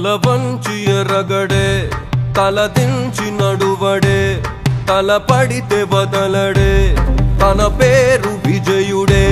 తల వంచి ఎరగడే తల దించి నడువడే తల పడితే వదలడే తన పేరు విజయుడే